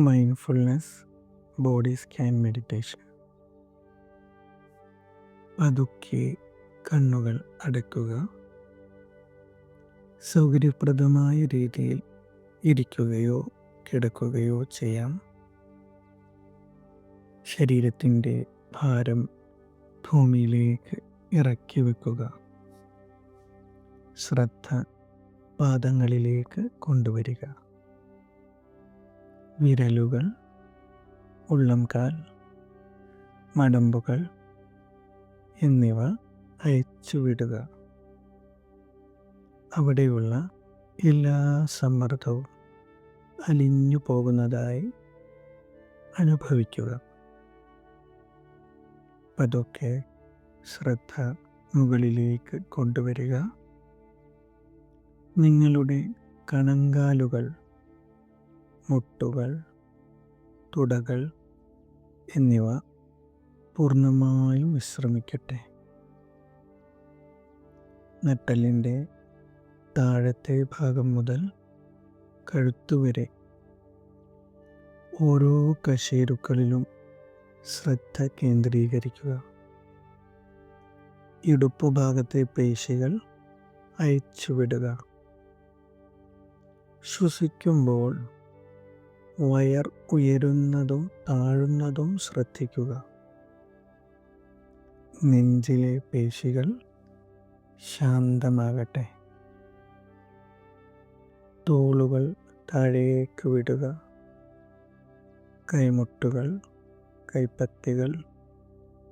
Mindfulness body scan meditation. പതുക്കെ കണ്ണുകൾ അടയ്ക്കുക. സൗകര്യപ്രദമായ രീതിയിൽ ഇരിക്കുകയോ കിടക്കുകയോ ചെയ്യാം. ശരീരത്തിൻ്റെ ഭാരം ഭൂമിയിലേക്ക് ഇറക്കി വെക്കുക. ശ്രദ്ധ പാദങ്ങളിലേക്ക് കൊണ്ടുവരിക. വിരലുകൾ, ഉള്ളംകാൽ, മടമ്പുകൾ എന്നിവ അയച്ചുവിടുക. അവിടെയുള്ള എല്ലാ സമ്മർദ്ദവും അലിഞ്ഞു പോകുന്നതായി അനുഭവിക്കുക. പതുക്കെ ശ്രദ്ധ മുകളിലേക്ക് കൊണ്ടുവരിക. നിങ്ങളുടെ കണങ്കാലുകൾ, മുട്ടുകൾ, തുടകൾ എന്നിവ പൂർണ്ണമായും വിശ്രമിക്കട്ടെ. നട്ടെല്ലിൻ്റെ താഴത്തെ ഭാഗം മുതൽ കഴുത്തുവരെ ഓരോ കശേരുക്കളിലും ശ്രദ്ധ കേന്ദ്രീകരിക്കുക. ഇടുപ്പുഭാഗത്തെ പേശികൾ അയച്ചുവിടുക. ശ്വസിക്കുമ്പോൾ വയർ ഉയരുന്നതും താഴുന്നതും ശ്രദ്ധിക്കുക. നെഞ്ചിലെ പേശികൾ ശാന്തമാകട്ടെ. തോളുകൾ താഴേക്ക് വിടുക. കൈമുട്ടുകൾ, കൈപ്പത്തികൾ,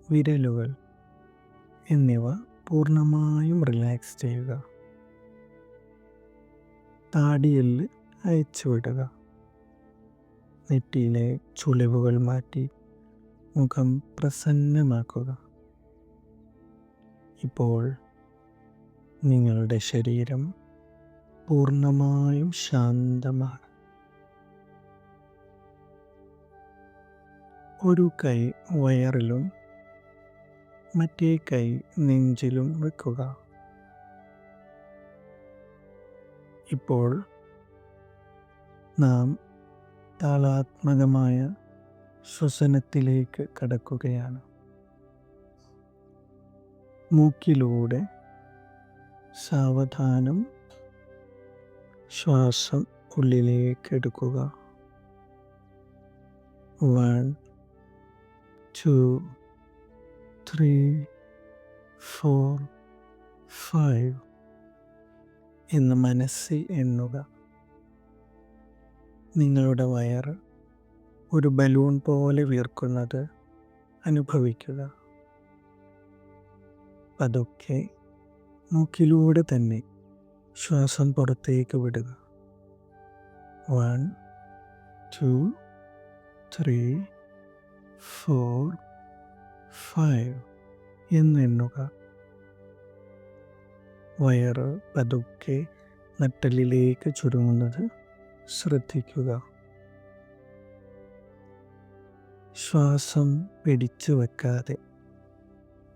വിരലുകൾ എന്നിവ പൂർണ്ണമായും റിലാക്സ് ചെയ്യുക. താടിയെല്ല് അയച്ചുവിടുക. നെറ്റിയിലെ ചുളിവുകൾ മാറ്റി മുഖം പ്രസന്നമാക്കുക. ഇപ്പോൾ നിങ്ങളുടെ ശരീരം പൂർണ്ണമായും ശാന്തമാണ്. ഒരു കൈ വയറിലും മറ്റേ കൈ നെഞ്ചിലും വെക്കുക. ഇപ്പോൾ നാം താളാത്മകമായ ശ്വസനത്തിലേക്ക് കടക്കുകയാണ്. മൂക്കിലൂടെ സാവധാനം ശ്വാസം ഉള്ളിലേക്ക് എടുക്കുക. 1, 2, 3, 4, 5 എന്ന് മനസ്സിൽ എണ്ണുക. നിങ്ങളുടെ വയറ് ഒരു ബലൂൺ പോലെ വീർക്കുന്നത് അനുഭവിക്കുക. പതുക്കെ മൂക്കിലൂടെ തന്നെ ശ്വാസം പുറത്തേക്ക് വിടുക. 1, 2, 3, 4, 5 എന്നെണ്ണുക. വയറ് പതുക്കെ നട്ടെല്ലിലേക്ക് ചുരുങ്ങുന്നത് ശ്രദ്ധിക്കുക. ശ്വാസം പിടിച്ചു വെക്കാതെ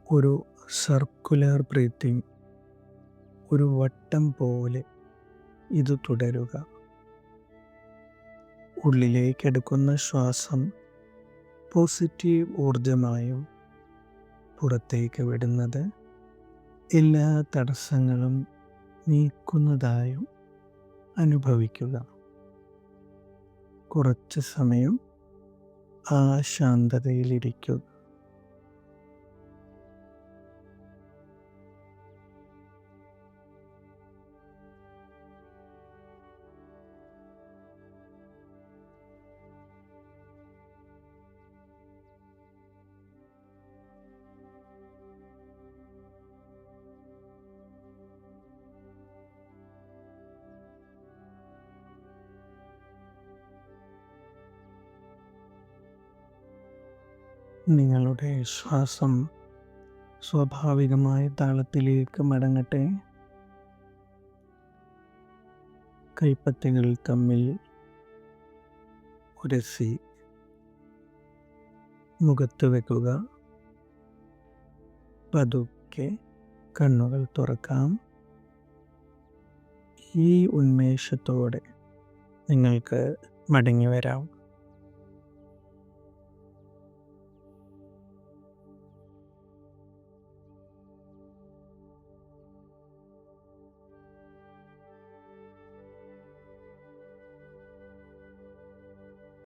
ഒരു സർക്കുലർ ബ്രീത്തിങ്, ഒരു വട്ടം പോലെ ഇത് തുടരുക. ഉള്ളിലേക്കെടുക്കുന്ന ശ്വാസം പോസിറ്റീവ് ഊർജമായും പുറത്തേക്ക് വിടുന്നത് എല്ലാ തടസ്സങ്ങളും നീക്കുന്നതായും അനുഭവിക്കുക. കുറച്ച് സമയം ആ ശാന്തതയിലിരിക്കുക. നിങ്ങളുടെ ശ്വാസം സ്വാഭാവികമായ താളത്തിലേക്ക് മടങ്ങട്ടെ. കൈപ്പത്തികൾ തമ്മിൽ ഉരസി മുഖത്ത് വെക്കുക. പതുക്കെ കണ്ണുകൾ തുറക്കാം. ഈ ഉന്മേഷത്തോടെ നിങ്ങൾക്ക് മടങ്ങി വരാം.